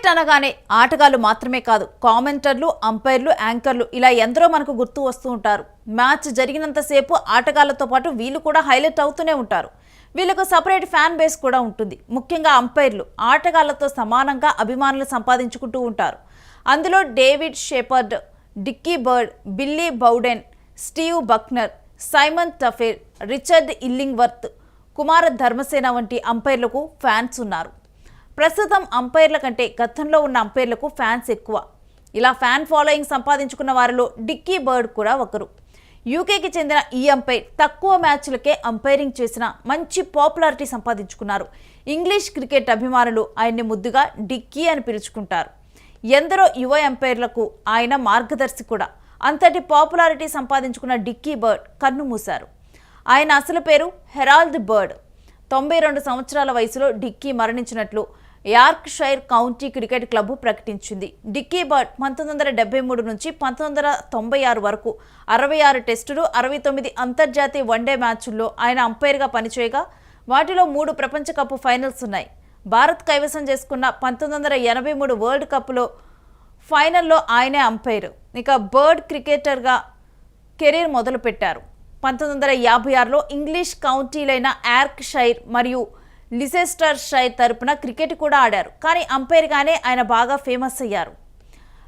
Cricket అనగానే ఆటగాళ్లు మాత్రమే కాదు, కామెంటర్లు, అంపైర్లు, యాంకర్లు ఇలా ఎందరో మనకు గుర్తు వస్తూ ఉంటారు. మ్యాచ్ జరిగినంతసేపు ఆటగాళ్లతో పాటు వీళ్ళు కూడా హైలైట్ అవుతూనే ఉంటారు. వీళ్ళకు సపరేట్ ఫ్యాన్ బేస్ కూడా ఉంటుంది. ముఖ్యంగా అంపైర్లు ఆటగాళ్లతో సమానంగా అభిమానులు సంపాదించుకుంటూ ఉంటారు. అందులో David Shepherd, Dickie Bird, Billy Bowden, Steve Bucknor, Simon Taufel, Richard Illingworth, Kumar Dharmasena వంటి అంపైర్లకు ఫ్యాన్స్ ఉన్నారు. ప్రస్తుతం అంపైర్ల కంటే గతంలో ఉన్న అంపైర్లకు ఫ్యాన్స్ ఎక్కువ. ఇలా ఫ్యాన్ ఫాలోయింగ్ సంపాదించుకున్న వారిలో డిక్కీ బర్డ్ కూడా ఒకరు. యూకేకి చెందిన ఈ అంపైర్ తక్కువ మ్యాచ్లకే అంపైరింగ్ చేసిన మంచి పాపులారిటీ సంపాదించుకున్నారు. ఇంగ్లీష్ క్రికెట్ అభిమానులు ఆయన్ని ముద్దుగా డిక్కీ అని పిలుచుకుంటారు. ఎందరో యువ అంపైర్లకు ఆయన మార్గదర్శి కూడా. అంతటి పాపులారిటీ సంపాదించుకున్న డిక్కీ బర్డ్ కన్నుమూశారు. ఆయన అసలు పేరు హెరాల్డ్ బర్డ్. 92 సంవత్సరాల వయసులో డిక్కీ మరణించినట్లు యార్క్షైర్ కౌంటీ క్రికెట్ క్లబ్ ప్రకటించింది. డిక్కీ బర్డ్ 1973 నుంచి 1996 వరకు 66 టెస్టులు, 69 అంతర్జాతీయ వన్డే మ్యాచ్ల్లో ఆయన అంపైర్గా పనిచేయగా వాటిలో 3 ప్రపంచ కప్ ఫైనల్స్ ఉన్నాయి. భారత్ కైవసం చేసుకున్న 1983 వరల్డ్ కప్లో ఫైనల్లో ఆయనే అంపైర్. ఇక బర్డ్ క్రికెటర్గా కెరీర్ మొదలుపెట్టారు. 1956లో ఇంగ్లీష్ కౌంటీలైన యార్క్షైర్ మరియు లిసెస్టర్షైర్ తరపున క్రికెట్ కూడా ఆడారు. కానీ అంపైర్గానే ఆయన బాగా ఫేమస్ అయ్యారు.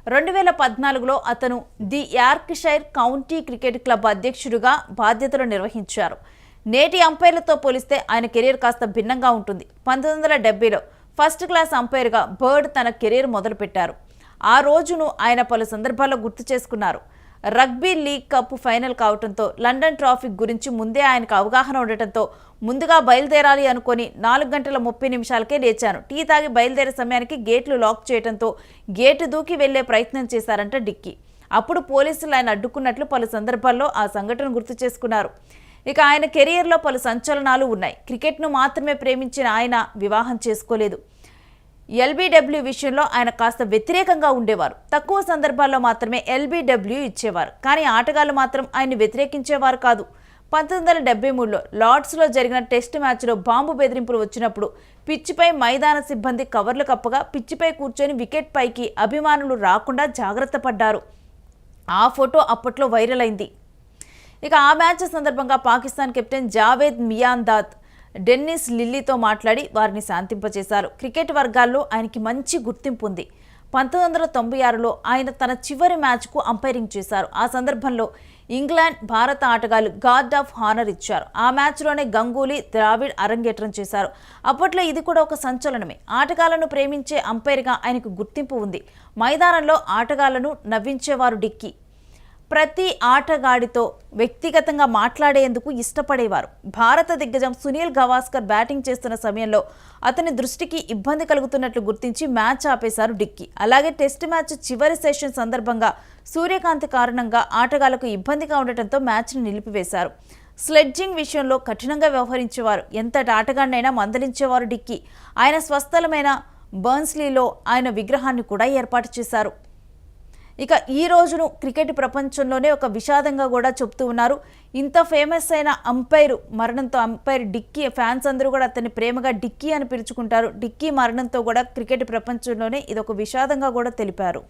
2014లో అతను the Yorkshire county cricket club అధ్యక్షుడిగా బాధ్యతలు నిర్వహించారు. నేటి అంపైర్లతో పోలిస్తే ఆయన కెరీర్ కాస్త భిన్నంగా ఉంటుంది. 1970లో ఫస్ట్ క్లాస్ అంపైర్గా బర్డ్ తన కెరీర్ మొదలుపెట్టారు. ఆ రోజును ఆయన పలు సందర్భాల్లో గుర్తు చేసుకున్నారు. రగ్బీ లీగ్ కప్ ఫైనల్ కావడంతో, లండన్ ట్రాఫిక్ గురించి ముందే ఆయనకు అవగాహన ఉండటంతో ముందుగా బయలుదేరాలి అనుకుని 4:30 లేచాను. టీ తాగి బయలుదేరే సమయానికి గేట్లు లాక్ చేయడంతో గేటు దూకి వెళ్లే ప్రయత్నం చేశారంట డిక్కీ. అప్పుడు పోలీసులు ఆయన అడ్డుకున్నట్లు పలు సందర్భాల్లో ఆ సంఘటన గుర్తు చేసుకున్నారు. ఇక ఆయన కెరియర్లో పలు సంచలనాలు ఉన్నాయి. క్రికెట్ను మాత్రమే ప్రేమించిన ఆయన వివాహం చేసుకోలేదు. ఎల్బీడబ్ల్యూ విషయంలో ఆయన కాస్త వ్యతిరేకంగా ఉండేవారు. తక్కువ సందర్భాల్లో మాత్రమే ఎల్బీడబ్ల్యూ ఇచ్చేవారు. కానీ ఆటగాళ్లు మాత్రం ఆయన్ని వ్యతిరేకించేవారు కాదు. 1973లో లార్డ్స్లో జరిగిన టెస్ట్ మ్యాచ్లో బాంబు బెదిరింపులు వచ్చినప్పుడు పిచ్చిపై మైదాన సిబ్బంది కవర్లు కప్పగా పిచ్చిపై కూర్చొని వికెట్ పైకి అభిమానులు రాకుండా జాగ్రత్త పడ్డారు. ఆ ఫోటో అప్పట్లో వైరల్ అయింది. ఇక ఆ మ్యాచ్ సందర్భంగా పాకిస్తాన్ కెప్టెన్ జావేద్ మియాందాద్ డెన్నిస్ లిల్లీతో మాట్లాడి వారిని శాంతింపచేశారు. క్రికెట్ వర్గాల్లో ఆయనకి మంచి గుర్తింపు ఉంది. 1996లో ఆయన తన చివరి మ్యాచ్కు అంపైరింగ్ చేశారు. ఆ సందర్భంలో ఇంగ్లాండ్, భారత ఆటగాళ్లు గార్డ్ ఆఫ్ హానర్ ఇచ్చారు. ఆ మ్యాచ్లోనే గంగూలీ, ద్రావిడ్ అరంగేట్రం చేశారు. అప్పట్లో ఇది కూడా ఒక సంచలనమే. ఆటగాళ్లను ప్రేమించే అంపైర్గా ఆయనకు గుర్తింపు ఉంది. మైదానంలో ఆటగాళ్లను నవ్వించేవారు డిక్కీ. ప్రతి ఆటగాడితో వ్యక్తిగతంగా మాట్లాడేందుకు ఇష్టపడేవారు. భారత దిగ్గజం సునీల్ గవాస్కర్ బ్యాటింగ్ చేస్తున్న సమయంలో అతని దృష్టికి ఇబ్బంది కలుగుతున్నట్లు గుర్తించి మ్యాచ్ ఆపేశారు డిక్కీ. అలాగే టెస్ట్ మ్యాచ్ చివరి సెషన్ సందర్భంగా సూర్యకాంతి కారణంగా ఆటగాళ్లకు ఇబ్బందిగా ఉండటంతో మ్యాచ్ను నిలిపివేశారు. స్లెడ్జింగ్ విషయంలో కఠినంగా వ్యవహరించేవారు. ఎంతటి ఆటగాడినైనా మందలించేవారు డిక్కీ. ఆయన స్వస్థలమైన బర్న్స్లీలో ఆయన విగ్రహాన్ని కూడా ఏర్పాటు చేశారు. ఇక ఈ రోజును క్రికెట్ ప్రపంచంలోనే ఒక విషాదంగా కూడా చెప్తూ ఉన్నారు. ఇంత ఫేమస్ అయిన అంపైర్ మరణంతో అంపైర్ డిక్కీ ఫ్యాన్స్ అందరూ కూడా అతన్ని ప్రేమగా డిక్కీ అని పిలుచుకుంటారు. డిక్కీ మరణంతో కూడా క్రికెట్ ప్రపంచంలోనే ఇది ఒక విషాదంగా కూడా తెలిపారు.